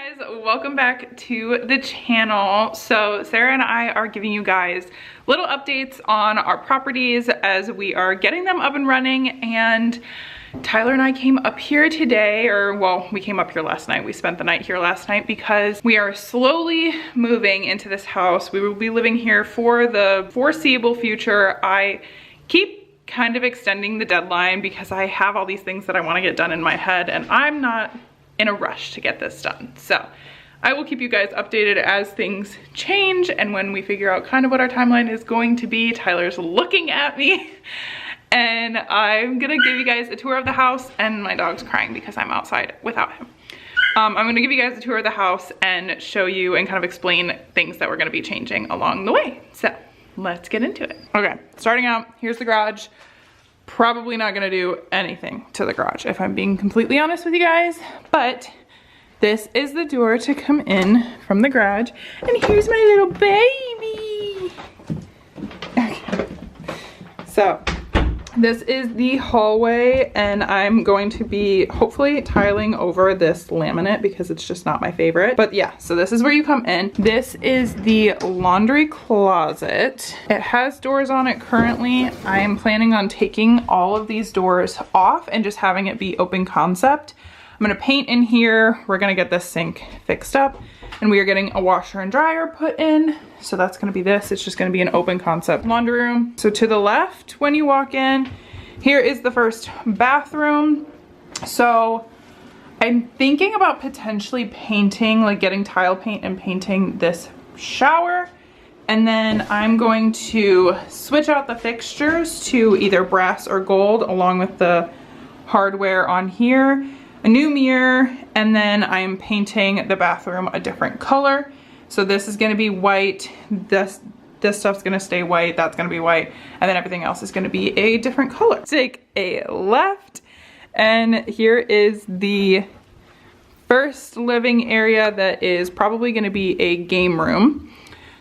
Guys, welcome back to the channel. So Sarah and I are giving you guys little updates on our properties as we are getting them up and running, and Tyler and I came up here today, or well, we came up here last night. We spent the night here last night because we are slowly moving into this house. We will be living here for the foreseeable future. I keep kind of extending the deadline because I have all these things that I want to get done in my head, and I'm not in a rush to get this done. So I will keep you guys updated as things change and when we figure out kind of what our timeline is going to be. Tyler's looking at me and I'm gonna give you guys a tour of the house, and my dog's crying because I'm outside without him. I'm gonna give you guys a tour of the house and show you and kind of explain things that we're gonna be changing along the way. So let's get into it. Okay, starting out, here's the garage. Probably not gonna do anything to the garage if I'm being completely honest with you guys, but this is the door to come in from the garage, and here's my little baby. Okay. So this is the hallway, and I'm going to be hopefully tiling over this laminate because it's just not my favorite. But yeah, so this is where you come in. This is the laundry closet. It has doors on it currently. I am planning on taking all of these doors off and just having it be open concept. I'm gonna paint in here. We're gonna get this sink fixed up, and we are getting a washer and dryer put in. So that's gonna be this. It's just gonna be an open concept laundry room. So to the left, when you walk in, here is the first bathroom. So I'm thinking about potentially painting, like getting tile paint and painting this shower. And then I'm going to switch out the fixtures to either brass or gold along with the hardware on here. A new mirror, and then I'm painting the bathroom a different color. So this is gonna be white, this stuff's gonna stay white, that's gonna be white, and then everything else is gonna be a different color. Take a left, and here is the first living area that is probably gonna be a game room.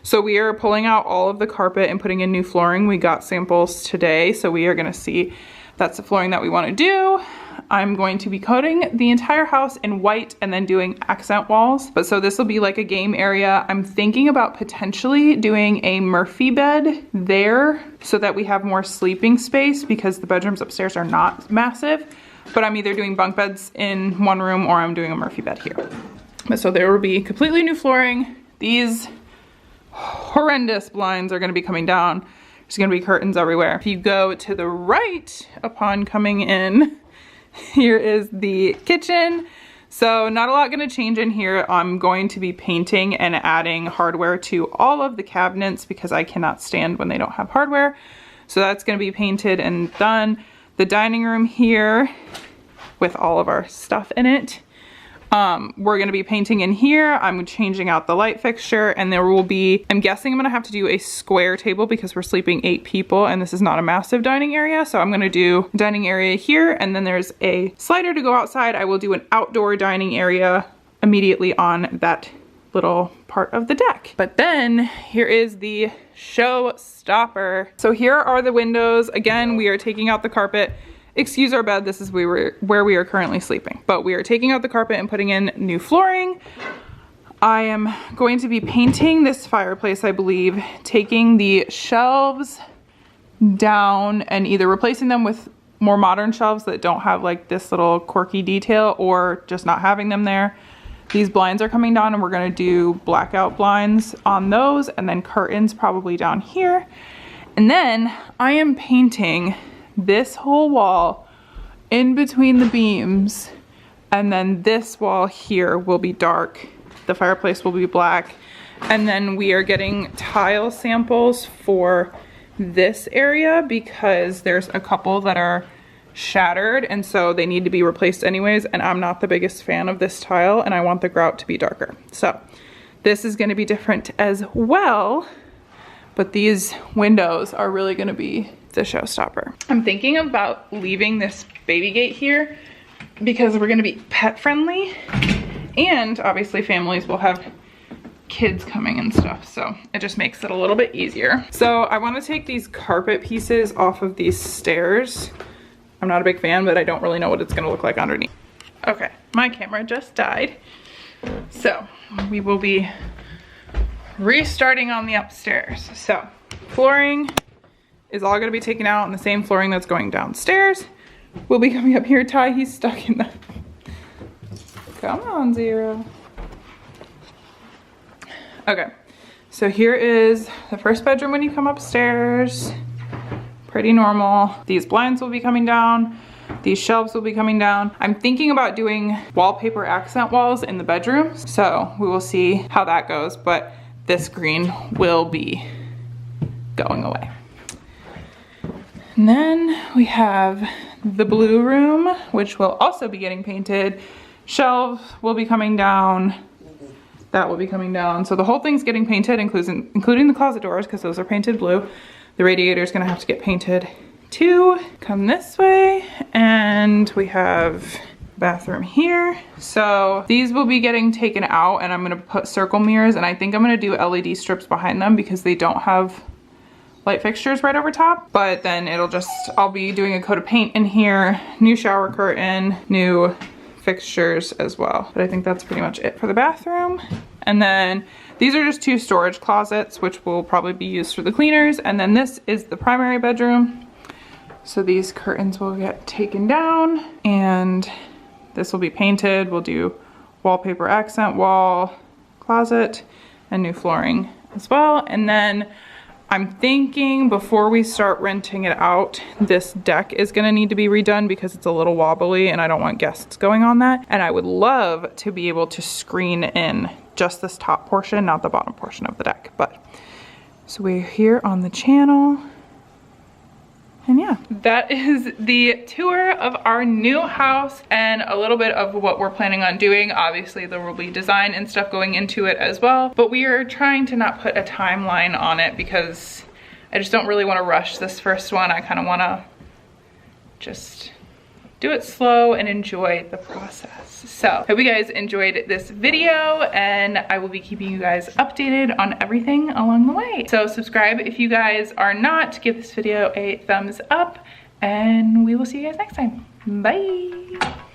So we are pulling out all of the carpet and putting in new flooring. We got samples today, so we are gonna see that's the flooring that we wanna do. I'm going to be coating the entire house in white and then doing accent walls. But so this will be like a game area. I'm thinking about potentially doing a Murphy bed there so that we have more sleeping space because the bedrooms upstairs are not massive. But I'm either doing bunk beds in one room or I'm doing a Murphy bed here. But so there will be completely new flooring. These horrendous blinds are gonna be coming down. There's gonna be curtains everywhere. If you go to the right upon coming in, here is the kitchen. So not a lot gonna change in here. I'm going to be painting and adding hardware to all of the cabinets because I cannot stand when they don't have hardware. So that's gonna be painted and done. The dining room here with all of our stuff in it. We're gonna be painting in here. I'm changing out the light fixture, and there will be, I'm guessing I'm gonna have to do a square table because we're sleeping 8 people and this is not a massive dining area. So I'm gonna do a dining area here, and then there's a slider to go outside. I will do an outdoor dining area immediately on that little part of the deck. But then here is the showstopper. So here are the windows. Again, we are taking out the carpet. Excuse our bed, this is where we are currently sleeping. But we are taking out the carpet and putting in new flooring. I am going to be painting this fireplace, I believe, taking the shelves down and either replacing them with more modern shelves that don't have like this little quirky detail, or just not having them there. These blinds are coming down and we're gonna do blackout blinds on those, and then curtains probably down here. And then I am painting this whole wall in between the beams, and then this wall here will be dark. The fireplace will be black, and then we are getting tile samples for this area because there's a couple that are shattered, and so they need to be replaced anyways, and I'm not the biggest fan of this tile, and I want the grout to be darker. So this is going to be different as well, but these windows are really going to be the showstopper. I'm thinking about leaving this baby gate here because we're gonna be pet friendly, and obviously families will have kids coming and stuff, so it just makes it a little bit easier. So I want to take these carpet pieces off of these stairs. I'm not a big fan, but I don't really know what it's gonna look like underneath. Okay, my camera just died. So we will be restarting on the upstairs. So flooring is all gonna be taken out, and the same flooring that's going downstairs will be coming up here. Ty, he's stuck in the, come on, Zero. Okay, so here is the first bedroom when you come upstairs. Pretty normal. These blinds will be coming down. These shelves will be coming down. I'm thinking about doing wallpaper accent walls in the bedrooms, so we will see how that goes, but this green will be going away. And then we have the blue room, which will also be getting painted. Shelves will be coming down. That will be coming down. So the whole thing's getting painted, including the closet doors, because those are painted blue. The radiator is gonna have to get painted too. Come this way, and we have bathroom here. So these will be getting taken out, and I'm gonna put circle mirrors, and I think I'm gonna do LED strips behind them because they don't have light fixtures right over top. But then it'll just, I'll be doing a coat of paint in here, new shower curtain, new fixtures as well. But I think that's pretty much it for the bathroom. And then these are just 2 storage closets, which will probably be used for the cleaners. And then this is the primary bedroom. So these curtains will get taken down, and this will be painted. We'll do wallpaper accent wall, closet, and new flooring as well. And then I'm thinking before we start renting it out, this deck is gonna need to be redone because it's a little wobbly and I don't want guests going on that. And I would love to be able to screen in just this top portion, not the bottom portion of the deck. But so we're here on the channel. And yeah, that is the tour of our new house and a little bit of what we're planning on doing. Obviously there will be design and stuff going into it as well, but we are trying to not put a timeline on it because I just don't really want to rush this first one. I kind of want to just do it slow and enjoy the process. So hope you guys enjoyed this video, and I will be keeping you guys updated on everything along the way. So subscribe if you guys are not, give this video a thumbs up, and we will see you guys next time. Bye.